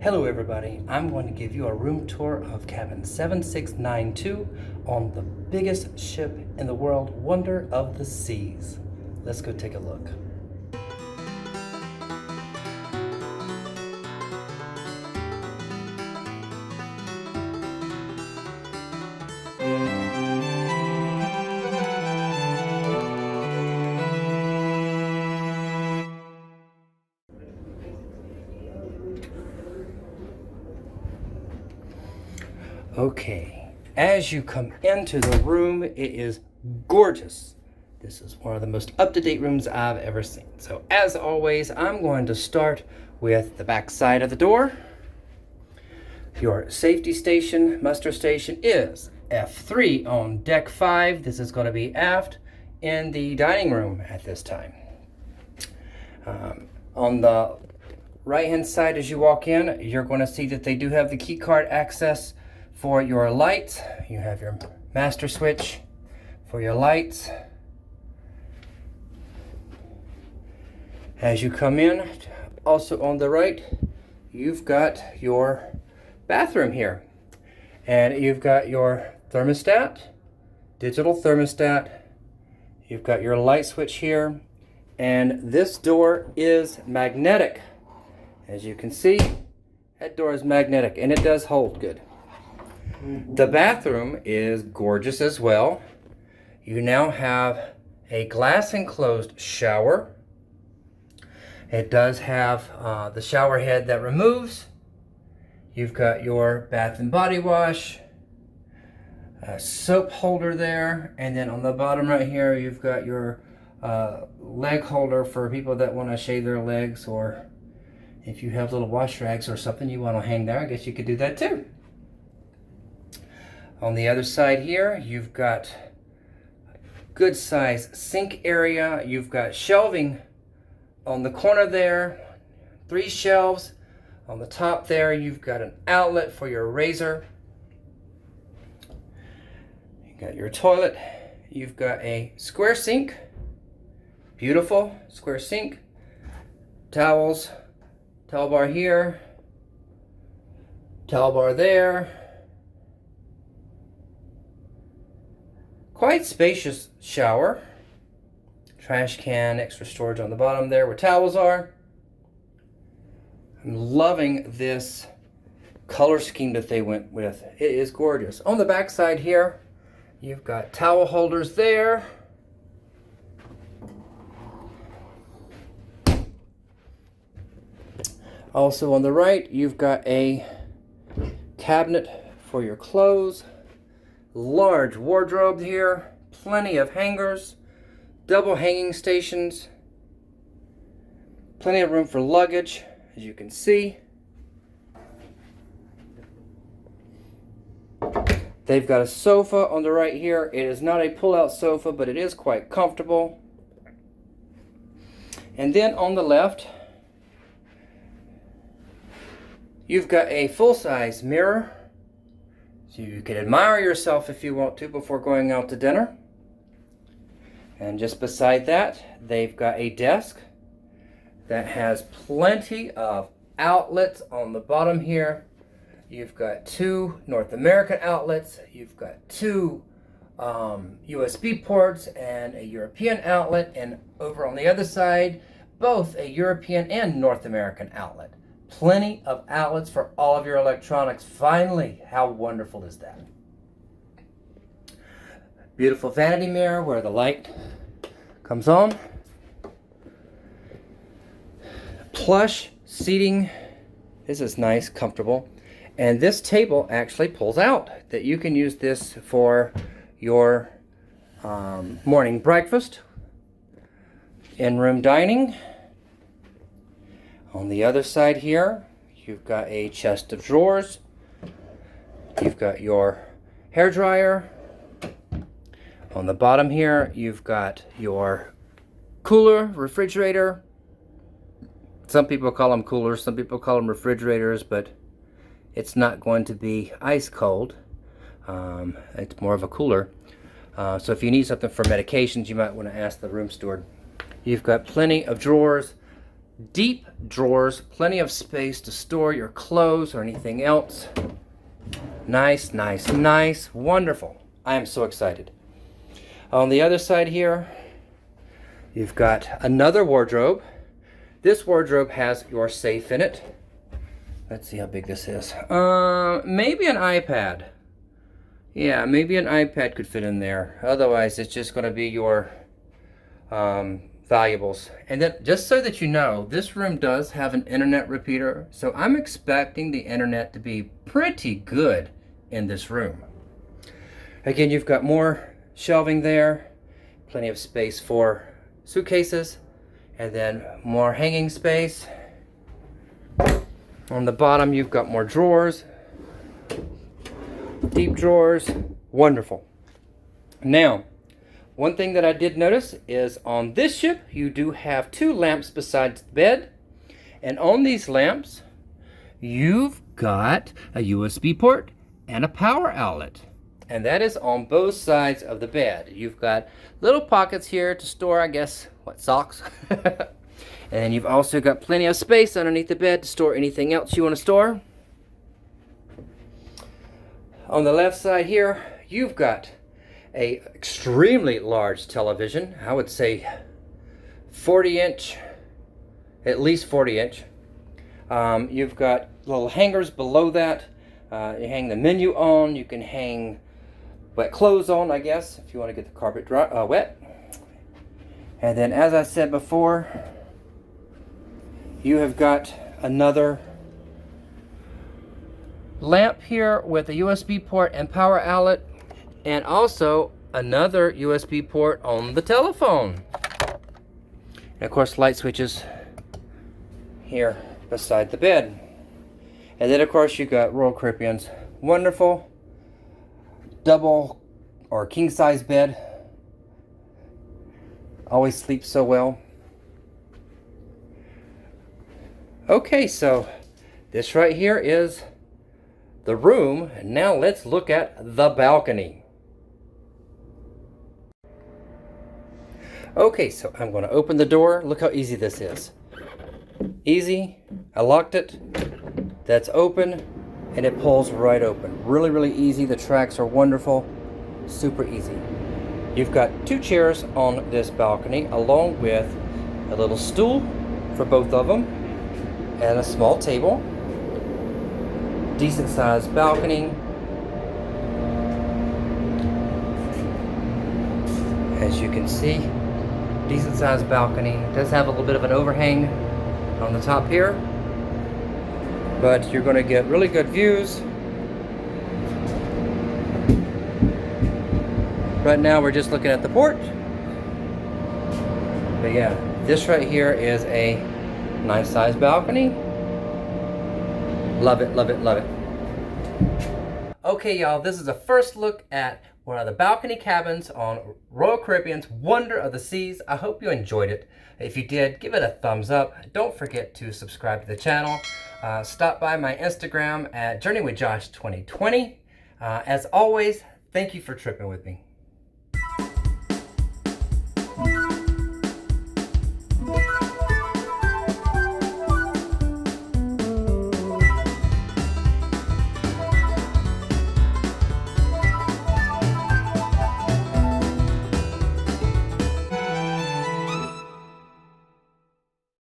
Hello everybody, I'm going to give you a room tour of cabin 7692 on the biggest ship in the world, Wonder of the Seas. Let's go take a look. Okay, as you come into the room, it is gorgeous. This is one of the most up-to-date rooms I've ever seen. So as always, I'm going to start with the back side of the door. Your safety station, muster station is F3 on deck 5. This is going to be aft in the dining room at this time. On the right-hand side as you walk in, you're going to see that they do have the key card access for your lights. You have your master switch for your lights. As you come in, also on the right, you've got your bathroom here. And you've got your thermostat, digital thermostat. You've got your light switch here. And this door is magnetic. As you can see, that door is magnetic and it does hold good. The bathroom is gorgeous as well. You now have a glass enclosed shower. It does have the shower head that removes. You've got your bath and body wash, a soap holder there, and then on the bottom right here you've got your leg holder for people that want to shave their legs, or if you have little wash rags or something you want to hang there, I guess you could do that too. On the other side here, you've got good size sink area. You've got shelving on the corner there, 3 shelves. On the top there, you've got an outlet for your razor. You got your toilet. You've got a square sink, beautiful square sink. Towels, towel bar here, towel bar there. Quite spacious shower. Trash can, extra storage on the bottom there where towels are. I'm loving this color scheme that they went with. It is gorgeous. On the back side here, you've got towel holders there. Also on the right, you've got a cabinet for your clothes. Large wardrobe here, plenty of hangers, double hanging stations, plenty of room for luggage, as you can see. They've got a sofa on the right here. It is not a pull-out sofa, but it is quite comfortable. And then on the left, you've got a full-size mirror. So you can admire yourself if you want to before going out to dinner. And just beside that, they've got a desk that has plenty of outlets on the bottom here. You've got 2 North American outlets. You've got 2 USB ports and a European outlet. And over on the other side, both a European and North American outlet. Plenty of outlets for all of your electronics. Finally, how wonderful is that? Beautiful vanity mirror where the light comes on. Plush seating. This is nice, comfortable. And this table actually pulls out, that you can use this for your morning breakfast, in-room dining. On the other side here, you've got a chest of drawers. You've got your hair dryer. On the bottom here, you've got your cooler, refrigerator. Some people call them coolers, some people call them refrigerators, but it's not going to be ice cold. It's more of a cooler. So if you need something for medications, you might want to ask the room steward. You've got plenty of drawers, deep drawers, plenty of space to store your clothes or anything else. Nice, nice, nice, wonderful. I am so excited. On the other side here, you've got another wardrobe. This wardrobe has your safe in it. Let's see how big this is. Maybe an iPad. Yeah, maybe an iPad could fit in there. Otherwise, it's just going to be your valuables. And then, just so that you know, this room does have an internet repeater, so I'm expecting the internet to be pretty good in this room. Again, you've got more shelving there, plenty of space for suitcases, and then more hanging space. On the bottom, you've got more drawers, deep drawers. Wonderful. Now, one thing that I did notice is on this ship, you do have 2 lamps beside the bed. And on these lamps, you've got a USB port and a power outlet. And that is on both sides of the bed. You've got little pockets here to store, I guess, what, socks? And then you've also got plenty of space underneath the bed to store anything else you want to store. On the left side here, you've got a extremely large television. I would say 40 inch, at least 40 inch. You've got little hangers below that. You hang the menu on. You can hang wet clothes on, I guess, if you want to get the carpet dry, wet. And then, as I said before, you have got another lamp here with a USB port and power outlet, and also another USB port on the telephone. And of course, light switches here beside the bed. And then of course you got Royal Caribbean's wonderful double or king size bed. Always sleeps so well. Okay, so this right here is the room, and now let's look at the balcony. Okay, so I'm going to open the door. Look how easy this is. Easy. I locked it. That's open, and it pulls right open. Really, really easy. The tracks are wonderful. Super easy. You've got 2 chairs on this balcony, along with a little stool for both of them, and a small table. Decent sized balcony. As you can see, decent sized balcony. It does have a little bit of an overhang on the top here, but you're going to get really good views. Right now we're just looking at the port. But yeah, this right here is a nice sized balcony. Love it, love it, love it. Okay, y'all, this is a first look at one of the balcony cabins on Royal Caribbean's Wonder of the Seas. I hope you enjoyed it. If you did, give it a thumbs up. Don't forget to subscribe to the channel. Stop by my Instagram at JourneyWithJosh2020. As always, thank you for tripping with me.